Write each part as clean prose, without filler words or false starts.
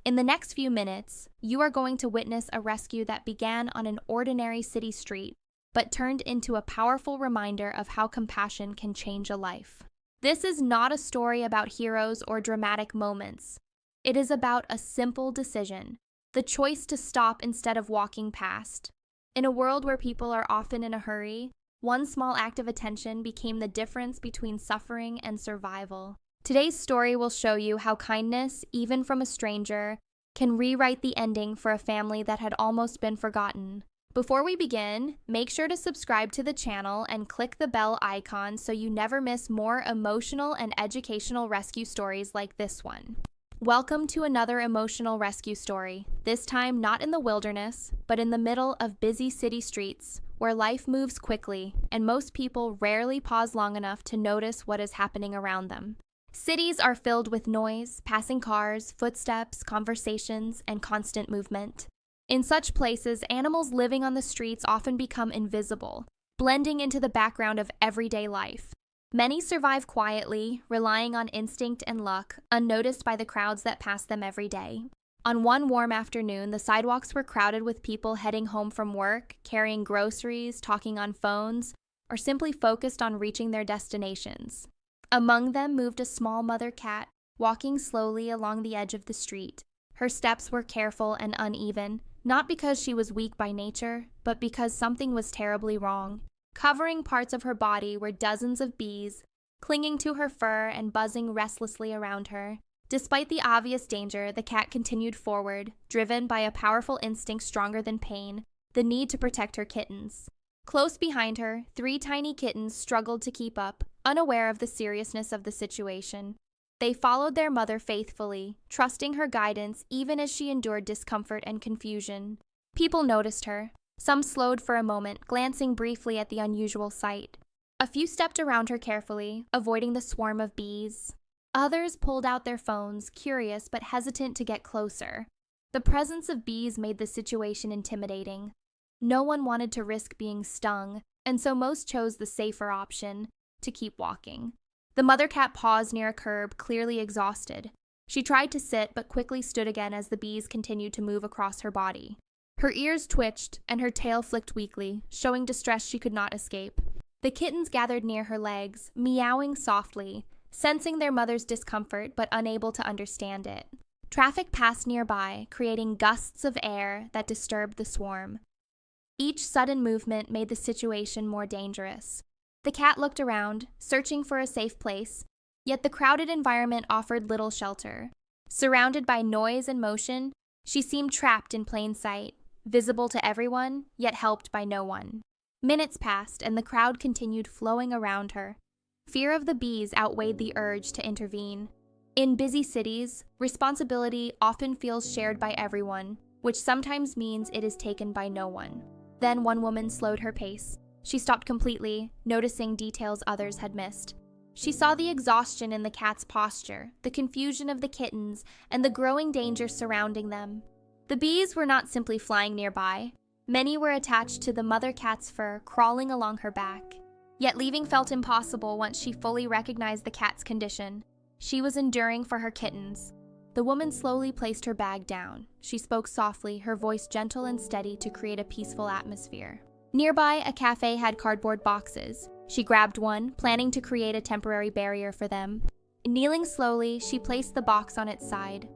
In the next few minutes, you are going to witness a rescue that began on an ordinary city street, but turned into a powerful reminder of how compassion can change a life. This is not a story about heroes or dramatic moments. It is about a simple decision, the choice to stop instead of walking past. In a world where people are often in a hurry, one small act of attention became the difference between suffering and survival. Today's story will show you how kindness, even from a stranger, can rewrite the ending for a family that had almost been forgotten. Before we begin, make sure to subscribe to the channel and click the bell icon so you never miss more emotional and educational rescue stories like this one. Welcome to another emotional rescue story, this time not in the wilderness, but in the middle of busy city streets, where life moves quickly and most people rarely pause long enough to notice what is happening around them. Cities are filled with noise, passing cars, footsteps, conversations, and constant movement. In such places, animals living on the streets often become invisible, blending into the background of everyday life. Many survive quietly, relying on instinct and luck, unnoticed by the crowds that pass them every day. On one warm afternoon, the sidewalks were crowded with people heading home from work, carrying groceries, talking on phones, or simply focused on reaching their destinations. Among them moved a small mother cat, walking slowly along the edge of the street. Her steps were careful and uneven, not because she was weak by nature, but because something was terribly wrong. Covering parts of her body were dozens of bees, clinging to her fur and buzzing restlessly around her. Despite the obvious danger, the cat continued forward, driven by a powerful instinct stronger than pain, the need to protect her kittens. Close behind her, 3 tiny kittens struggled to keep up, unaware of the seriousness of the situation. They followed their mother faithfully, trusting her guidance even as she endured discomfort and confusion. People noticed her. Some slowed for a moment, glancing briefly at the unusual sight. A few stepped around her carefully, avoiding the swarm of bees. Others pulled out their phones, curious but hesitant to get closer. The presence of bees made the situation intimidating. No one wanted to risk being stung, and so most chose the safer option, to keep walking. The mother cat paused near a curb, clearly exhausted. She tried to sit, but quickly stood again as the bees continued to move across her body. Her ears twitched, and her tail flicked weakly, showing distress she could not escape. The kittens gathered near her legs, meowing softly, sensing their mother's discomfort but unable to understand it. Traffic passed nearby, creating gusts of air that disturbed the swarm. Each sudden movement made the situation more dangerous. The cat looked around, searching for a safe place, yet the crowded environment offered little shelter. Surrounded by noise and motion, she seemed trapped in plain sight, visible to everyone, yet helped by no one. Minutes passed, and the crowd continued flowing around her. Fear of the bees outweighed the urge to intervene. In busy cities, responsibility often feels shared by everyone, which sometimes means it is taken by no one. Then one woman slowed her pace. She stopped completely, noticing details others had missed. She saw the exhaustion in the cat's posture, the confusion of the kittens, and the growing danger surrounding them. The bees were not simply flying nearby. Many were attached to the mother cat's fur, crawling along her back. Yet leaving felt impossible once she fully recognized the cat's condition. She was enduring for her kittens. The woman slowly placed her bag down. She spoke softly, her voice gentle and steady to create a peaceful atmosphere. Nearby, a cafe had cardboard boxes. She grabbed one, planning to create a temporary barrier for them. Kneeling slowly, she placed the box on its side.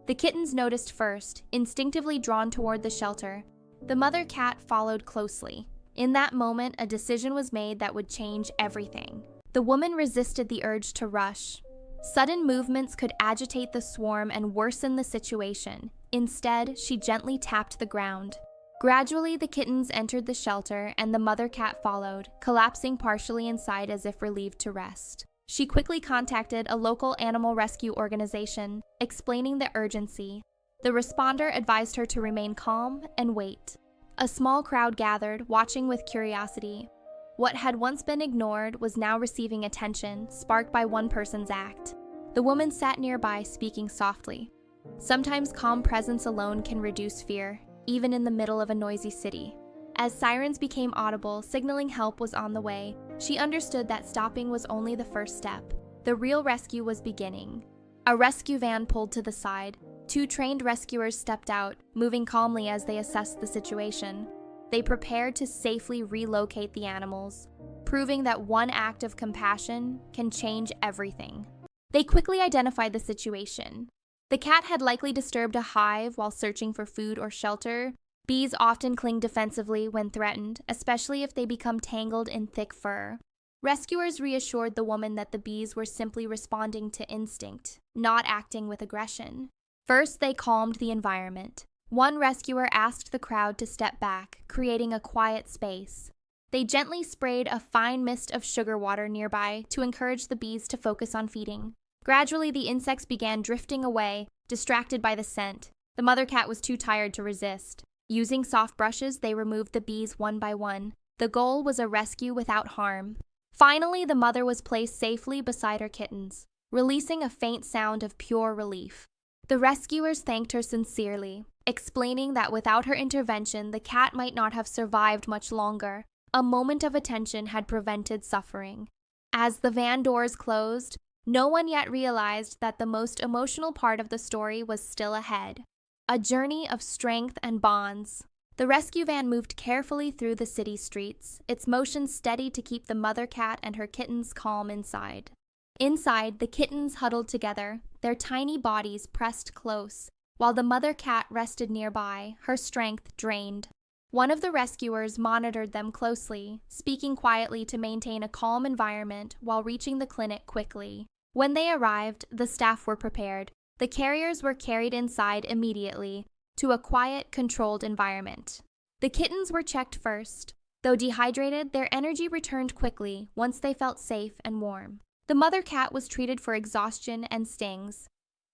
The kittens noticed first, instinctively drawn toward the shelter. The mother cat followed closely. In that moment, a decision was made that would change everything. The woman resisted the urge to rush. Sudden movements could agitate the swarm and worsen the situation. Instead, she gently tapped the ground. Gradually, the kittens entered the shelter, and the mother cat followed, collapsing partially inside as if relieved to rest. She quickly contacted a local animal rescue organization, explaining the urgency. The responder advised her to remain calm and wait. A small crowd gathered, watching with curiosity. What had once been ignored was now receiving attention, sparked by one person's act. The woman sat nearby, speaking softly. Sometimes calm presence alone can reduce fear, even in the middle of a noisy city. As sirens became audible, signaling help was on the way, she understood that stopping was only the first step. The real rescue was beginning. A rescue van pulled to the side. 2 trained rescuers stepped out, moving calmly as they assessed the situation. They prepared to safely relocate the animals, proving that one act of compassion can change everything. They quickly identified the situation. The cat had likely disturbed a hive while searching for food or shelter. Bees often cling defensively when threatened, especially if they become tangled in thick fur. Rescuers reassured the woman that the bees were simply responding to instinct, not acting with aggression. First, they calmed the environment. One rescuer asked the crowd to step back, creating a quiet space. They gently sprayed a fine mist of sugar water nearby to encourage the bees to focus on feeding. Gradually, the insects began drifting away, distracted by the scent. The mother cat was too tired to resist. Using soft brushes, they removed the bees one by one. The goal was a rescue without harm. Finally, the mother was placed safely beside her kittens, releasing a faint sound of pure relief. The rescuers thanked her sincerely, explaining that without her intervention, the cat might not have survived much longer. A moment of attention had prevented suffering. As the van doors closed, no one yet realized that the most emotional part of the story was still ahead. A journey of strength and bonds. The rescue van moved carefully through the city streets, its motion steady to keep the mother cat and her kittens calm inside. Inside, the kittens huddled together, their tiny bodies pressed close, while the mother cat rested nearby, her strength drained. One of the rescuers monitored them closely, speaking quietly to maintain a calm environment while reaching the clinic quickly. When they arrived, the staff were prepared. The carriers were carried inside immediately to a quiet, controlled environment. The kittens were checked first. Though dehydrated, their energy returned quickly once they felt safe and warm. The mother cat was treated for exhaustion and stings.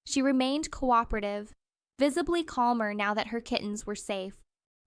She remained cooperative, visibly calmer now that her kittens were safe.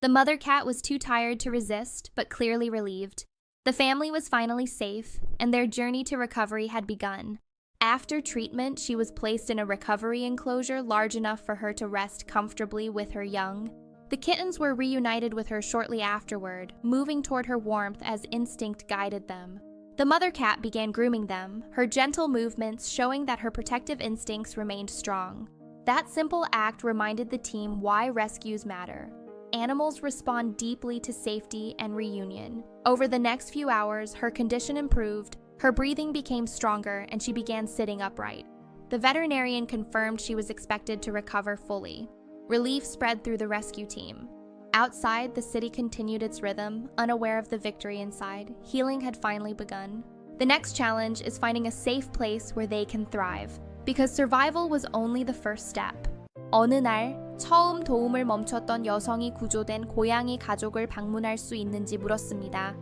The mother cat was too tired to resist, but clearly relieved. The family was finally safe, and their journey to recovery had begun. After treatment, she was placed in a recovery enclosure large enough for her to rest comfortably with her young. The kittens were reunited with her shortly afterward, moving toward her warmth as instinct guided them. The mother cat began grooming them, her gentle movements showing that her protective instincts remained strong. That simple act reminded the team why rescues matter. Animals respond deeply to safety and reunion. Over the next few hours, her condition improved, her breathing became stronger, and she began sitting upright. The veterinarian confirmed she was expected to recover fully. Relief spread through the rescue team. Outside, the city continued its rhythm, unaware of the victory inside. Healing had finally begun. The next challenge is finding a safe place where they can thrive, because survival was only the first step. 어느 날, 처음 도움을 멈췄던 여성이 구조된 고양이 가족을 방문할 수 있는지 물었습니다.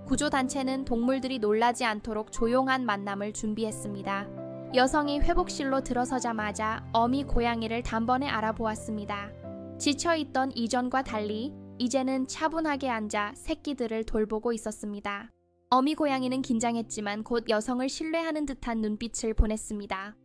구조단체는 동물들이 놀라지 않도록 조용한 만남을 준비했습니다. 여성이 회복실로 들어서자마자 어미 고양이를 단번에 알아보았습니다. 지쳐있던 이전과 달리 이제는 차분하게 앉아 새끼들을 돌보고 있었습니다. 어미 고양이는 긴장했지만 곧 여성을 신뢰하는 듯한 눈빛을 보냈습니다.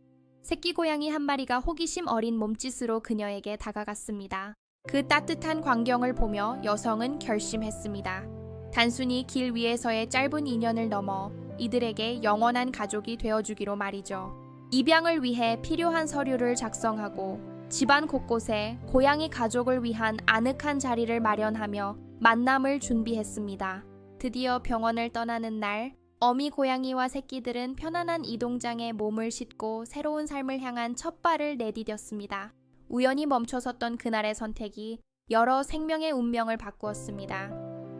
새끼 고양이 한 마리가 호기심 어린 몸짓으로 그녀에게 다가갔습니다. 그 따뜻한 광경을 보며 여성은 결심했습니다. 단순히 길 위에서의 짧은 인연을 넘어 이들에게 영원한 가족이 되어주기로 말이죠. 입양을 위해 필요한 서류를 작성하고 집안 곳곳에 고양이 가족을 위한 아늑한 자리를 마련하며 만남을 준비했습니다. 드디어 병원을 떠나는 날, 어미 고양이와 새끼들은 편안한 이동장에 몸을 싣고 새로운 삶을 향한 첫 발을 내디뎠습니다. 우연히 멈춰섰던 그날의 선택이 여러 생명의 운명을 바꾸었습니다.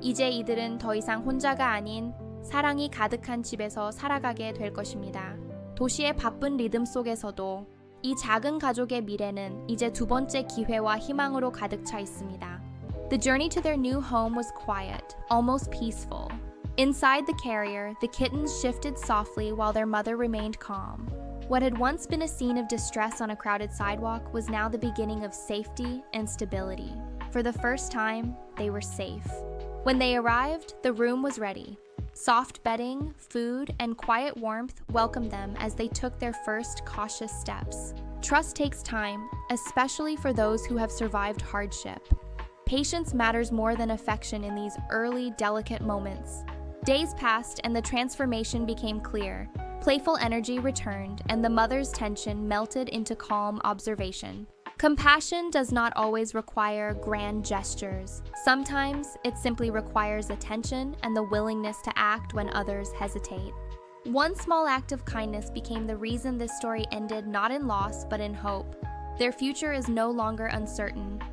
이제 이들은 더 이상 혼자가 아닌 사랑이 가득한 집에서 살아가게 될 것입니다. 도시의 바쁜 리듬 속에서도 이 작은 가족의 미래는 이제 두 번째 기회와 희망으로 가득 차 있습니다. The journey to their new home was quiet, almost peaceful. Inside the carrier, the kittens shifted softly while their mother remained calm. What had once been a scene of distress on a crowded sidewalk was now the beginning of safety and stability. For the first time, they were safe. When they arrived, the room was ready. Soft bedding, food, and quiet warmth welcomed them as they took their first cautious steps. Trust takes time, especially for those who have survived hardship. Patience matters more than affection in these early, delicate moments. Days passed and the transformation became clear. Playful energy returned and the mother's tension melted into calm observation. Compassion does not always require grand gestures. Sometimes it simply requires attention and the willingness to act when others hesitate. One small act of kindness became the reason this story ended not in loss but in hope. Their future is no longer uncertain.